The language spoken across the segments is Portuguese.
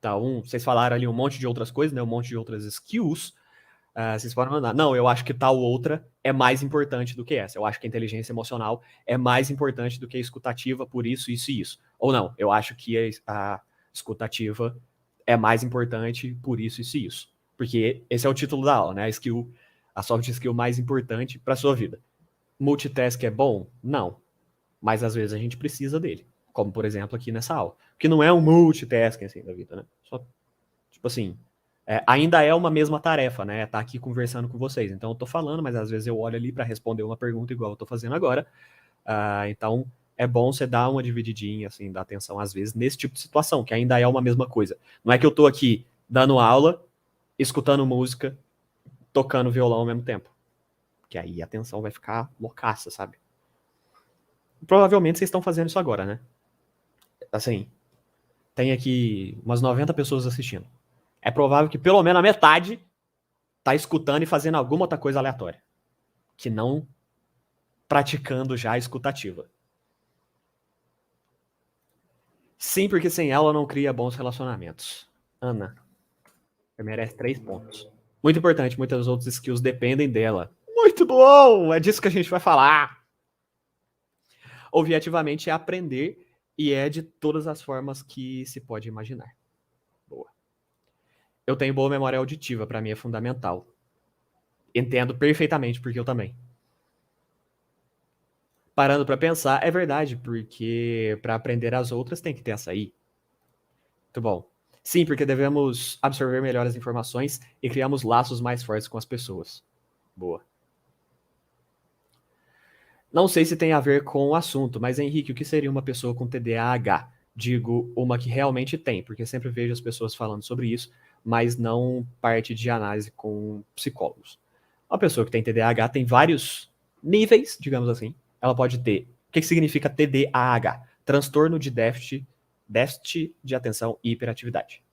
Então, vocês falaram ali um monte de outras coisas, né? Um monte de outras skills. Vocês podem mandar. Não, eu acho que tal outra é mais importante do que essa. Eu acho que a inteligência emocional é mais importante do que a escutativa por isso, isso e isso. Ou não, eu acho que a escutativa é mais importante por isso, isso e isso. Porque esse é o título da aula, né? A soft skill mais importante para sua vida. Multitask é bom? Não. Mas às vezes a gente precisa dele. Como, por exemplo, aqui nessa aula. Que não é um multitasking assim da vida, né? Só, tipo assim, ainda é uma mesma tarefa, né? Tá aqui conversando com vocês. Então eu tô falando, mas às vezes eu olho ali para responder uma pergunta igual eu tô fazendo agora. Então é bom você dar uma divididinha, assim, da atenção às vezes nesse tipo de situação, que ainda é uma mesma coisa. Não é que eu tô aqui dando aula, escutando música, tocando violão ao mesmo tempo. Que aí a atenção vai ficar loucaça, sabe? Provavelmente vocês estão fazendo isso agora, né? Assim, tem aqui umas 90 pessoas assistindo. É provável que pelo menos a metade tá escutando e fazendo alguma outra coisa aleatória. Que não praticando já a escutativa. Sim, porque sem ela não cria bons relacionamentos. Ana, você merece 3 pontos. Muito importante, muitas outras skills dependem dela. Muito bom! É disso que a gente vai falar. Ouvir ativamente é aprender e é de todas as formas que se pode imaginar. Boa. Eu tenho boa memória auditiva, para mim é fundamental. Entendo perfeitamente, porque eu também. Parando para pensar, é verdade, porque para aprender as outras tem que ter açaí. Muito bom. Sim, porque devemos absorver melhor as informações e criamos laços mais fortes com as pessoas. Boa. Não sei se tem a ver com o assunto, mas Henrique, o que seria uma pessoa com TDAH? Digo, uma que realmente tem, porque sempre vejo as pessoas falando sobre isso, mas não parte de análise com psicólogos. Uma pessoa que tem TDAH tem vários níveis, digamos assim. Ela pode ter. O que significa TDAH? Transtorno de déficit de atenção e hiperatividade.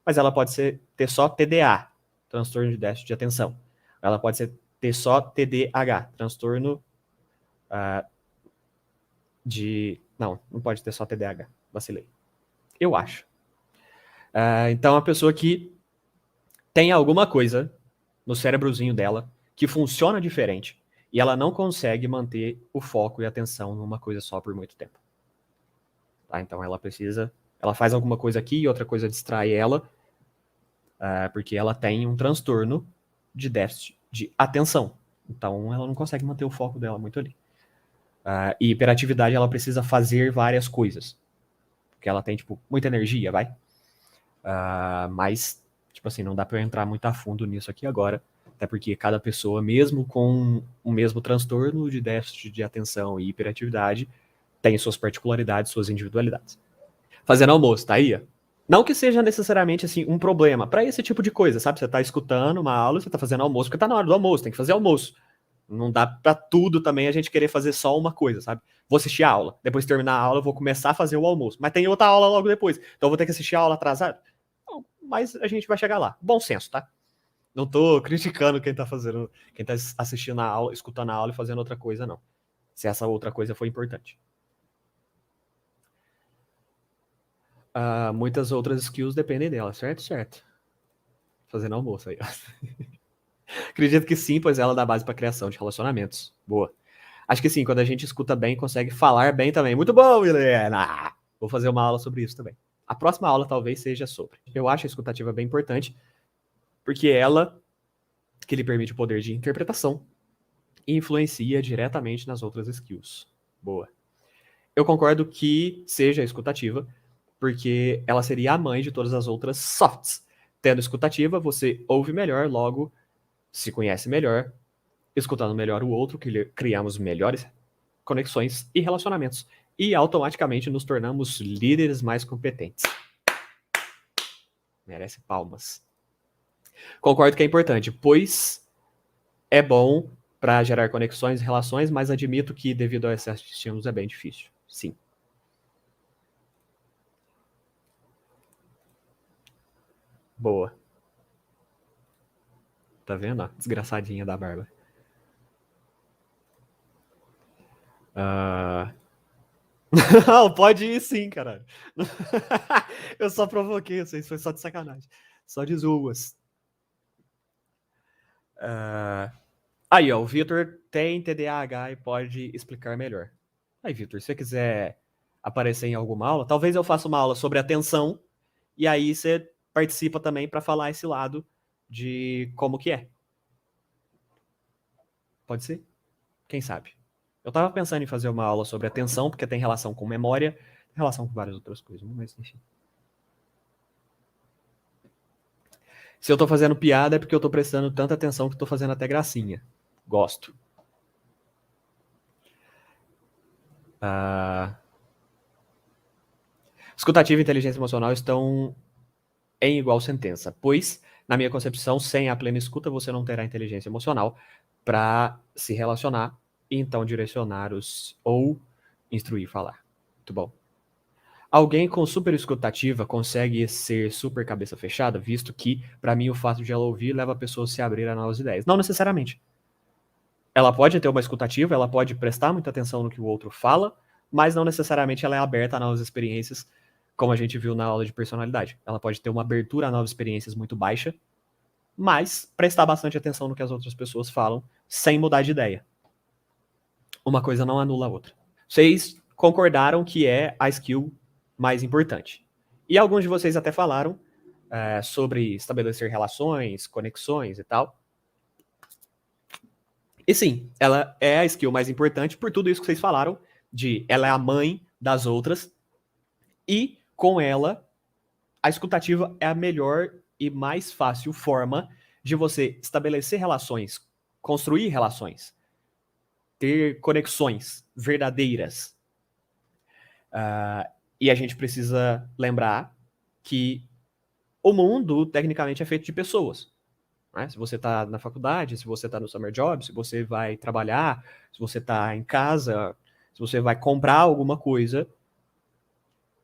Mas ela pode ter só TDA, transtorno de déficit de atenção. Ela pode ter só TDAH, transtorno de. Não pode ter só TDAH. Vacilei. Eu acho. Então, a pessoa que tem alguma coisa no cérebrozinho dela que funciona diferente e ela não consegue manter o foco e a atenção numa coisa só por muito tempo. Tá? Então, ela faz alguma coisa aqui e outra coisa distrai ela, porque ela tem um transtorno de déficit de atenção. Então, ela não consegue manter o foco dela muito ali. E hiperatividade, ela precisa fazer várias coisas. Porque ela tem, tipo, muita energia, vai. Mas, tipo assim, não dá pra eu entrar muito a fundo nisso aqui agora. Até porque cada pessoa, mesmo com o mesmo transtorno de déficit de atenção e hiperatividade, tem suas particularidades, suas individualidades. Fazendo almoço, tá aí? Não que seja necessariamente assim um problema para esse tipo de coisa, sabe? Você tá escutando uma aula, você tá fazendo almoço, porque tá na hora do almoço, tem que fazer almoço. Não dá pra tudo também a gente querer fazer só uma coisa, sabe? Vou assistir a aula, depois de terminar a aula, eu vou começar a fazer o almoço. Mas tem outra aula logo depois, então eu vou ter que assistir a aula atrasada. Não, mas a gente vai chegar lá. Bom senso, tá? Não tô criticando quem tá assistindo a aula, escutando a aula e fazendo outra coisa, não. Se essa outra coisa for importante. Muitas outras skills dependem dela, certo? Certo. Fazendo almoço aí. Acredito que sim, pois ela dá base para criação de relacionamentos. Boa. Acho que sim, quando a gente escuta bem, consegue falar bem também. Muito bom, Helena! Vou fazer uma aula sobre isso também. A próxima aula talvez seja sobre. Eu acho a escutativa bem importante, porque ela que lhe permite o poder de interpretação e influencia diretamente nas outras skills. Boa. Eu concordo que seja escutativa, porque ela seria a mãe de todas as outras softs. Tendo escutativa, você ouve melhor, logo se conhece melhor, escutando melhor o outro, que criamos melhores conexões e relacionamentos. E automaticamente nos tornamos líderes mais competentes. Merece palmas. Concordo que é importante, pois é bom para gerar conexões e relações, mas admito que devido ao excesso de estímulos é bem difícil. Sim. Boa. Tá vendo? Desgraçadinha da barba. Não, pode ir sim, caralho. Eu só provoquei vocês, foi só de sacanagem. Só de zoas. Aí, ó, o Vitor tem TDAH e pode explicar melhor. Aí, Vitor, se você quiser aparecer em alguma aula, talvez eu faça uma aula sobre atenção e aí você participa também para falar esse lado de como que é. Pode ser? Quem sabe? Eu tava pensando em fazer uma aula sobre atenção, porque tem relação com memória, tem relação com várias outras coisas, mas enfim. Se eu tô fazendo piada é porque eu tô prestando tanta atenção que tô fazendo até gracinha. Gosto. Escutativa e inteligência emocional estão em igual sentença, pois, na minha concepção, sem a plena escuta você não terá inteligência emocional para se relacionar e então direcionar os ou instruir falar. Muito bom. Alguém com super escutativa consegue ser super cabeça fechada, visto que, para mim, o fato de ela ouvir leva a pessoa a se abrir a novas ideias. Não necessariamente. Ela pode ter uma escutativa, ela pode prestar muita atenção no que o outro fala, mas não necessariamente ela é aberta a novas experiências, como a gente viu na aula de personalidade. Ela pode ter uma abertura a novas experiências muito baixa, mas prestar bastante atenção no que as outras pessoas falam, sem mudar de ideia. Uma coisa não anula a outra. Vocês concordaram que é a skill mais importante. E alguns de vocês até falaram sobre estabelecer relações, conexões e tal. E sim, ela é a skill mais importante por tudo isso que vocês falaram, de ela é a mãe das outras, e com ela, a escutativa é a melhor e mais fácil forma de você estabelecer relações, construir relações, ter conexões verdadeiras. E a gente precisa lembrar que o mundo, tecnicamente, é feito de pessoas. Né? Se você está na faculdade, se você está no summer job, se você vai trabalhar, se você está em casa, se você vai comprar alguma coisa,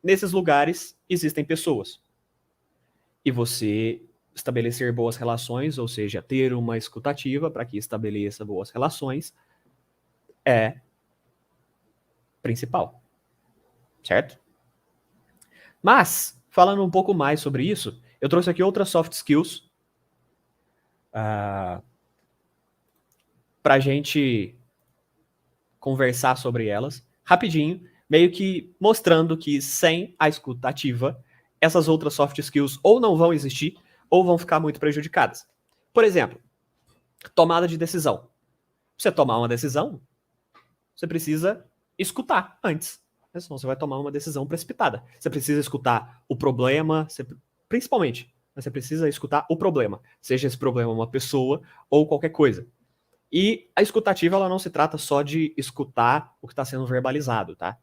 nesses lugares existem pessoas. E você estabelecer boas relações, ou seja, ter uma escutativa para que estabeleça boas relações, é principal. Certo? Mas, falando um pouco mais sobre isso, eu trouxe aqui outras soft skills para a gente conversar sobre elas rapidinho, meio que mostrando que sem a escuta ativa, essas outras soft skills ou não vão existir ou vão ficar muito prejudicadas. Por exemplo, tomada de decisão. Pra você tomar uma decisão, você precisa escutar antes. Senão você vai tomar uma decisão precipitada. Você precisa escutar o problema, principalmente, você precisa escutar o problema. Seja esse problema uma pessoa ou qualquer coisa. E a escutativa, ela não se trata só de escutar o que está sendo verbalizado, tá?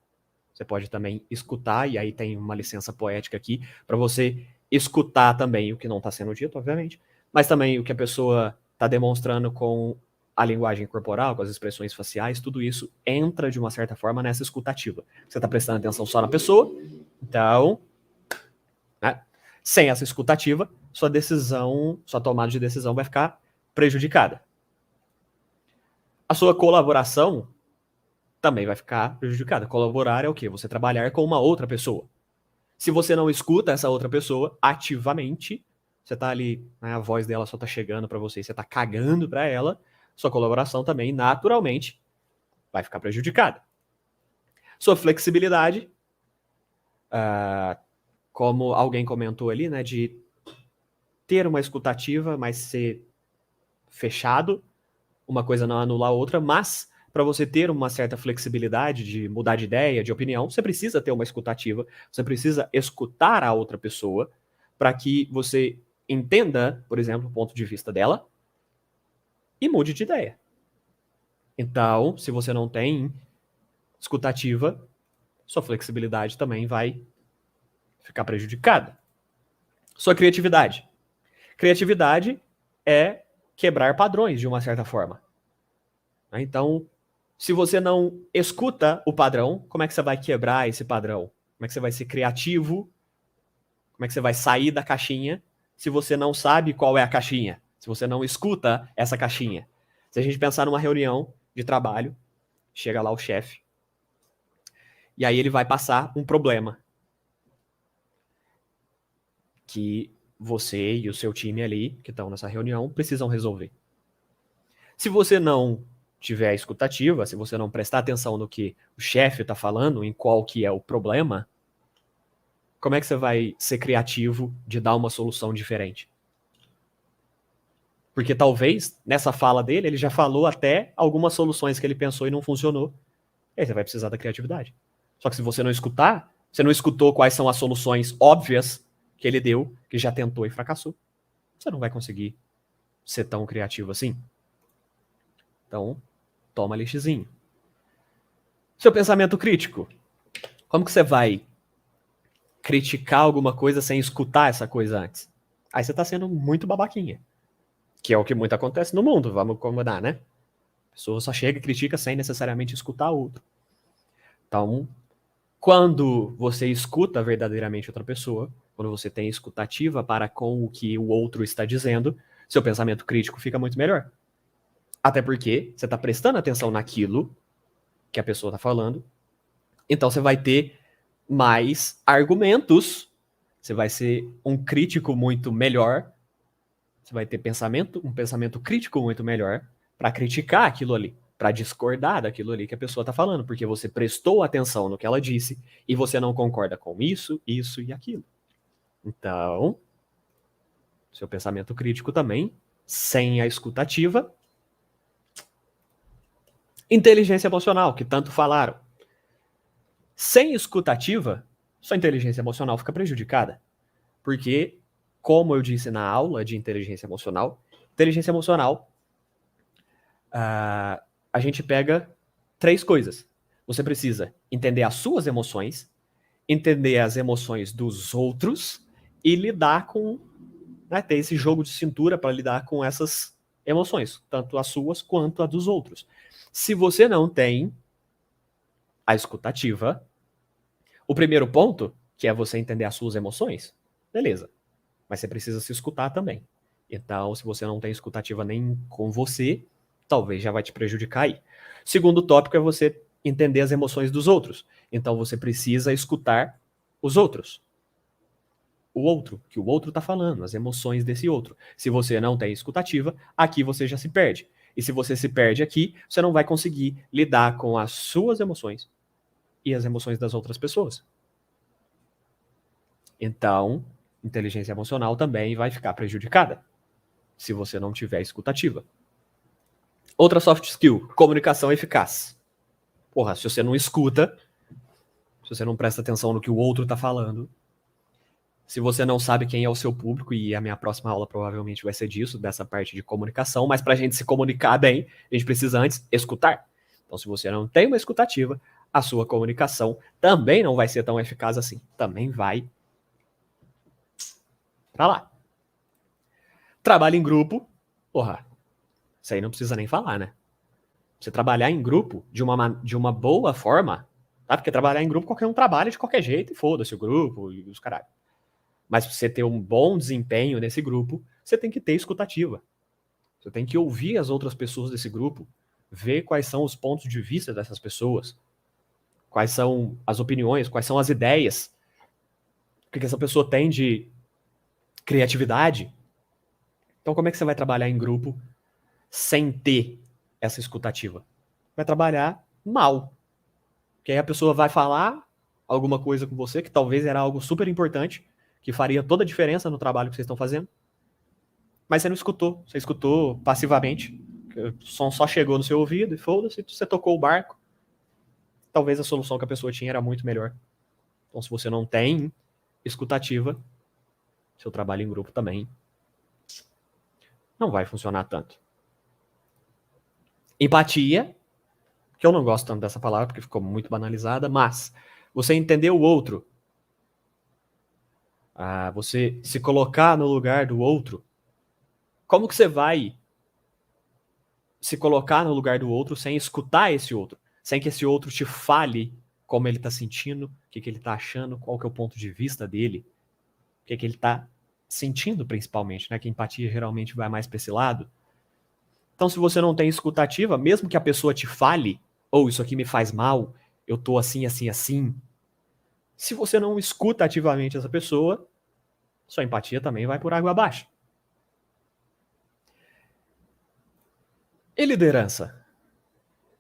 Você pode também escutar, e aí tem uma licença poética aqui, para você escutar também o que não está sendo dito, obviamente, mas também o que a pessoa está demonstrando com a linguagem corporal, com as expressões faciais, tudo isso entra de uma certa forma nessa escutativa. Você está prestando atenção só na pessoa, então, né, sem essa escutativa, sua decisão, sua tomada de decisão vai ficar prejudicada. A sua colaboração também vai ficar prejudicada. Colaborar é o quê? Você trabalhar com uma outra pessoa. Se você não escuta essa outra pessoa ativamente, você tá ali, né, a voz dela só tá chegando para você, você tá cagando para ela, sua colaboração também, naturalmente, vai ficar prejudicada. Sua flexibilidade, como alguém comentou ali, né, de ter uma escutativa, mas ser fechado, uma coisa não anula a outra, mas para você ter uma certa flexibilidade de mudar de ideia, de opinião, você precisa ter uma escutativa, você precisa escutar a outra pessoa para que você entenda, por exemplo, o ponto de vista dela e mude de ideia. Então, se você não tem escutativa, sua flexibilidade também vai ficar prejudicada. Sua criatividade. Criatividade é quebrar padrões de uma certa forma. Então, se você não escuta o padrão, como é que você vai quebrar esse padrão? Como é que você vai ser criativo? Como é que você vai sair da caixinha se você não sabe qual é a caixinha? Se você não escuta essa caixinha? Se a gente pensar numa reunião de trabalho, chega lá o chefe E aí ele vai passar um problema que você e o seu time ali, que estão nessa reunião, precisam resolver. Se você não tiver escutativa, se você não prestar atenção no que o chefe está falando, em qual que é o problema, como é que você vai ser criativo de dar uma solução diferente? Porque talvez, nessa fala dele, ele já falou até algumas soluções que ele pensou e não funcionou. E aí você vai precisar da criatividade. Só que se você não escutar, você não escutou quais são as soluções óbvias que ele deu, que já tentou e fracassou, você não vai conseguir ser tão criativo assim. Então, toma lixezinho. Seu pensamento crítico. Como que você vai criticar alguma coisa sem escutar essa coisa antes? Aí você tá sendo muito babaquinha. Que é o que muito acontece no mundo, vamos combinar, né? A pessoa só chega e critica sem necessariamente escutar o outro. Então, quando você escuta verdadeiramente outra pessoa, quando você tem escutativa para com o que o outro está dizendo, seu pensamento crítico fica muito melhor. Até porque você está prestando atenção naquilo que a pessoa está falando, então você vai ter mais argumentos, você vai ser um crítico muito melhor, você vai ter um pensamento crítico muito melhor para criticar aquilo ali, para discordar daquilo ali que a pessoa está falando, porque você prestou atenção no que ela disse e você não concorda com isso, isso e aquilo. Então, seu pensamento crítico também, sem a escutativa. Inteligência emocional, que tanto falaram. Sem escutativa, sua inteligência emocional fica prejudicada. Porque, como eu disse na aula de inteligência emocional, a gente pega 3 coisas. Você precisa entender as suas emoções, entender as emoções dos outros e lidar com, né, ter esse jogo de cintura para lidar com essas emoções, tanto as suas quanto as dos outros. Se você não tem a escutativa, o primeiro ponto, que é você entender as suas emoções, beleza. Mas você precisa se escutar também. Então, se você não tem escutativa nem com você, talvez já vai te prejudicar aí. Segundo tópico é você entender as emoções dos outros. Então, você precisa escutar os outros. O outro, que o outro está falando, as emoções desse outro. Se você não tem escutativa, aqui você já se perde. E se você se perde aqui, você não vai conseguir lidar com as suas emoções e as emoções das outras pessoas. Então, inteligência emocional também vai ficar prejudicada se você não tiver escutativa. Outra soft skill, comunicação eficaz. Porra, se você não escuta, se você não presta atenção no que o outro está falando, se você não sabe quem é o seu público, e a minha próxima aula provavelmente vai ser disso, dessa parte de comunicação, mas para a gente se comunicar bem, a gente precisa antes escutar. Então, se você não tem uma escutativa, a sua comunicação também não vai ser tão eficaz assim. Também vai pra lá. Trabalho em grupo, porra, isso aí não precisa nem falar, né? Você trabalhar em grupo de uma boa forma, tá? Porque trabalhar em grupo qualquer um trabalha de qualquer jeito e foda-se o grupo e os caralho. Mas pra você ter um bom desempenho nesse grupo, você tem que ter escutativa. Você tem que ouvir as outras pessoas desse grupo, ver quais são os pontos de vista dessas pessoas, quais são as opiniões, quais são as ideias, o que essa pessoa tem de criatividade. Então, como é que você vai trabalhar em grupo sem ter essa escutativa? Vai trabalhar mal. Porque aí a pessoa vai falar alguma coisa com você que talvez era algo super importante, que faria toda a diferença no trabalho que vocês estão fazendo, mas você não escutou. Você escutou passivamente. O som só chegou no seu ouvido e foda-se, você tocou o barco. Talvez a solução que a pessoa tinha era muito melhor. Então, se você não tem escutativa, seu trabalho em grupo também não vai funcionar tanto. Empatia, que eu não gosto tanto dessa palavra porque ficou muito banalizada, mas você entender o outro, você se colocar no lugar do outro. Como que você vai se colocar no lugar do outro sem escutar esse outro? Sem que esse outro te fale como ele tá sentindo, o que ele tá achando, qual que é o ponto de vista dele, o que ele tá sentindo principalmente, né? Que a empatia geralmente vai mais para esse lado. Então, se você não tem escutativa, mesmo que a pessoa te fale, ou isso aqui me faz mal, eu tô assim, assim, assim. Se você não escuta ativamente essa pessoa, sua empatia também vai por água abaixo. E liderança?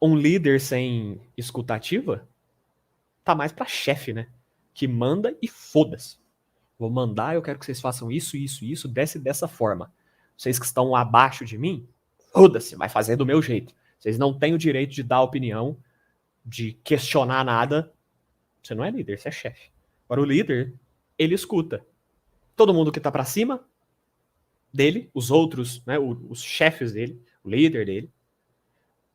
Um líder sem escutativa tá mais pra chefe, né? Que manda e foda-se. Vou mandar, eu quero que vocês façam isso, isso, isso, dessa forma. Vocês que estão abaixo de mim, foda-se, vai fazer do meu jeito. Vocês não têm o direito de dar opinião, de questionar nada. Você não é líder, você é chefe. Agora o líder, ele escuta. Todo mundo que tá pra cima dele, os outros, né, os chefes dele, o líder dele,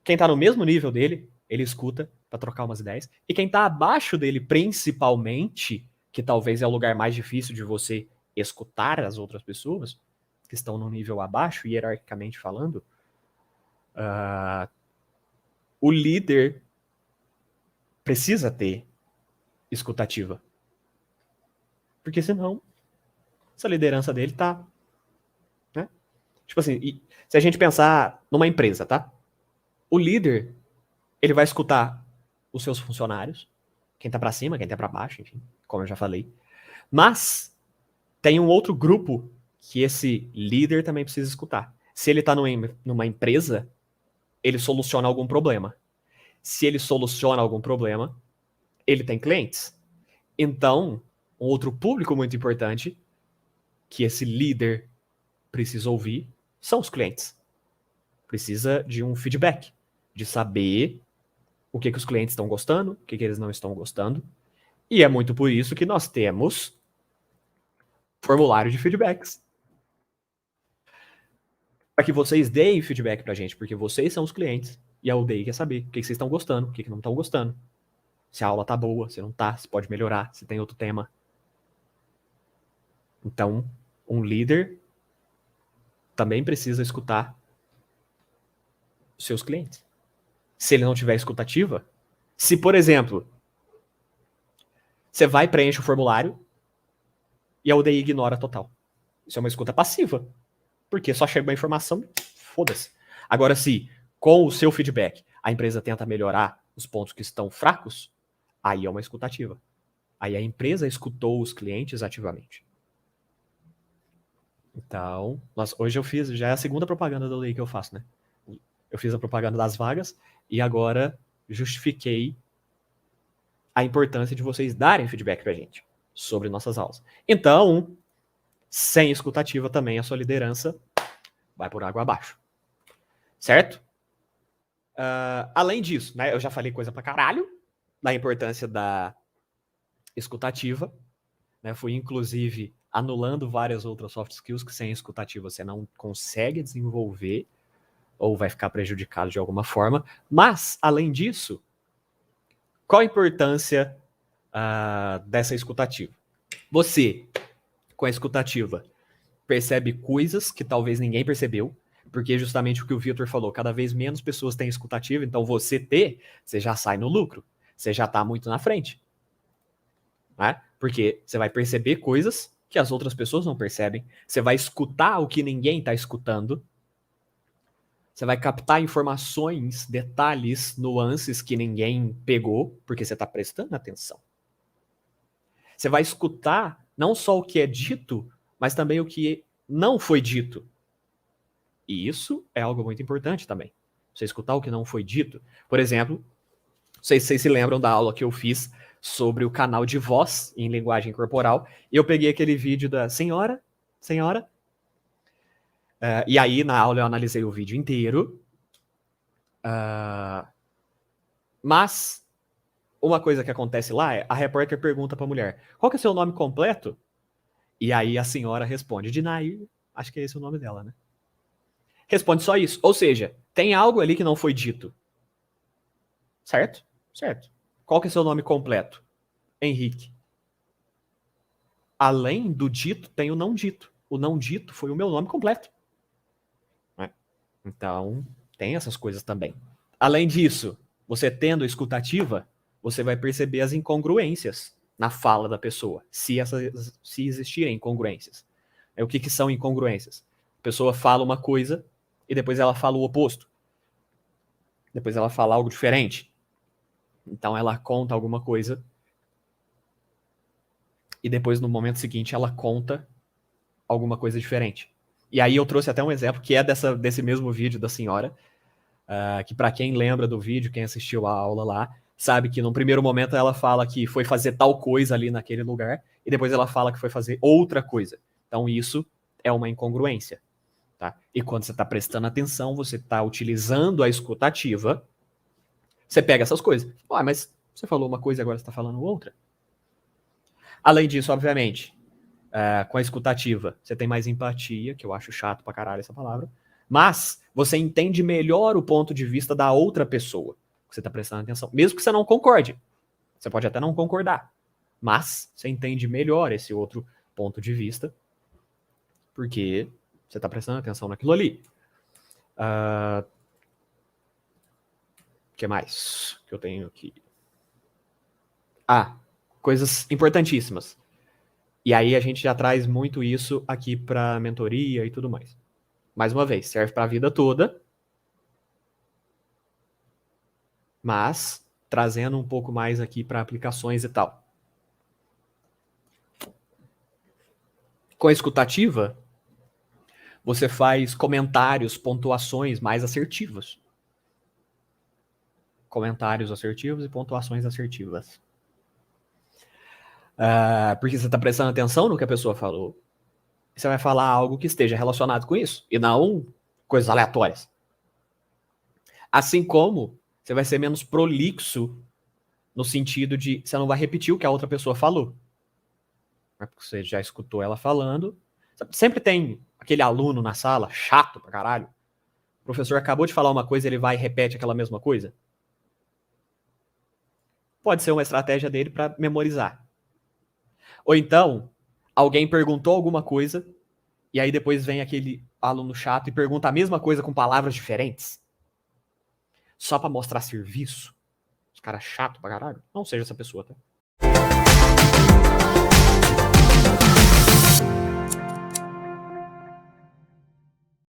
quem tá no mesmo nível dele, ele escuta pra trocar umas ideias. E quem tá abaixo dele, principalmente, que talvez é o lugar mais difícil de você escutar as outras pessoas, que estão no nível abaixo, hierarquicamente falando, o líder precisa ter escutativa. Porque senão, essa liderança dele tá, né? Tipo assim, se a gente pensar numa empresa, tá? O líder, ele vai escutar os seus funcionários, quem tá pra cima, quem tá pra baixo, enfim, como eu já falei. Mas tem um outro grupo que esse líder também precisa escutar. Se ele tá numa empresa, ele soluciona algum problema. Se ele soluciona algum problema, ele tem clientes. Então, um outro público muito importante que esse líder precisa ouvir são os clientes. Precisa de um feedback, de saber o que os clientes estão gostando, o que eles não estão gostando. E é muito por isso que nós temos formulário de feedbacks. Para que vocês deem feedback pra gente, porque vocês são os clientes e a UDI quer saber o que vocês estão gostando, o que não estão gostando. Se a aula tá boa, se não tá, se pode melhorar, se tem outro tema. Então, um líder também precisa escutar os seus clientes. Se ele não tiver escutativa, se, por exemplo, você vai preenche o formulário e a UDI ignora total. Isso é uma escuta passiva. Porque só chega a informação, foda-se. Agora, se com o seu feedback a empresa tenta melhorar os pontos que estão fracos, aí é uma escutativa. Aí a empresa escutou os clientes ativamente. Então, hoje eu fiz, já é a segunda propaganda da lei que eu faço, né? Eu fiz a propaganda das vagas e agora justifiquei a importância de vocês darem feedback pra gente sobre nossas aulas. Então, sem escutativa também a sua liderança vai por água abaixo. Certo? Além disso, né, eu já falei coisa pra caralho da importância da escutativa, né, fui inclusive anulando várias outras soft skills que sem escutativa você não consegue desenvolver ou vai ficar prejudicado de alguma forma. Mas, além disso, qual a importância dessa escutativa? Você, com a escutativa, percebe coisas que talvez ninguém percebeu, porque justamente o que o Victor falou, cada vez menos pessoas têm escutativa, então você já sai no lucro, você já tá muito na frente. Né? Porque você vai perceber coisas que as outras pessoas não percebem, você vai escutar o que ninguém tá escutando, você vai captar informações, detalhes, nuances que ninguém pegou, porque você tá prestando atenção. Você vai escutar não só o que é dito, mas também o que não foi dito. E isso é algo muito importante também. Você escutar o que não foi dito. Por exemplo, não sei se vocês se lembram da aula que eu fiz sobre o canal de voz em linguagem corporal. E eu peguei aquele vídeo da senhora. E aí, na aula, eu analisei o vídeo inteiro. Mas, uma coisa que acontece lá é a repórter pergunta pra mulher: qual que é o seu nome completo? E aí a senhora responde: Dinair. Acho que é esse o nome dela, né? Responde só isso. Ou seja, tem algo ali que não foi dito. Certo? Certo. Qual que é seu nome completo? Henrique. Além do dito, tem o não dito. O não dito foi o meu nome completo. Né? Então, tem essas coisas também. Além disso, você tendo escutativa, você vai perceber as incongruências na fala da pessoa, se existirem incongruências. O que são incongruências? A pessoa fala uma coisa e depois ela fala o oposto. Depois ela fala algo diferente. Então ela conta alguma coisa e depois no momento seguinte ela conta alguma coisa diferente. E aí eu trouxe até um exemplo que é desse mesmo vídeo da senhora, que para quem lembra do vídeo, quem assistiu a aula lá, sabe que no primeiro momento ela fala que foi fazer tal coisa ali naquele lugar e depois ela fala que foi fazer outra coisa. Então isso é uma incongruência. Tá? E quando você está prestando atenção, você está utilizando a escutativa, você pega essas coisas. Mas você falou uma coisa e agora você está falando outra. Além disso, obviamente, com a escutativa, você tem mais empatia, que eu acho chato pra caralho essa palavra, mas você entende melhor o ponto de vista da outra pessoa que você está prestando atenção. Mesmo que você não concorde. Você pode até não concordar, mas você entende melhor esse outro ponto de vista porque você está prestando atenção naquilo ali. O que mais que eu tenho aqui? Coisas importantíssimas. E aí a gente já traz muito isso aqui para mentoria e tudo mais. Mais uma vez, serve para a vida toda, mas trazendo um pouco mais aqui para aplicações e tal. Com a escutativa, você faz comentários, pontuações mais assertivas. Comentários assertivos e pontuações assertivas. Porque você está prestando atenção no que a pessoa falou. Você vai falar algo que esteja relacionado com isso, e não coisas aleatórias. Assim como você vai ser menos prolixo no sentido de você não vai repetir o que a outra pessoa falou. Porque você já escutou ela falando. Sempre tem aquele aluno na sala, chato pra caralho. O professor acabou de falar uma coisa, ele vai e repete aquela mesma coisa. Pode ser uma estratégia dele para memorizar. Ou então, alguém perguntou alguma coisa, e aí depois vem aquele aluno chato e pergunta a mesma coisa com palavras diferentes. Só pra mostrar serviço. Os caras chato pra caralho. Não seja essa pessoa, tá?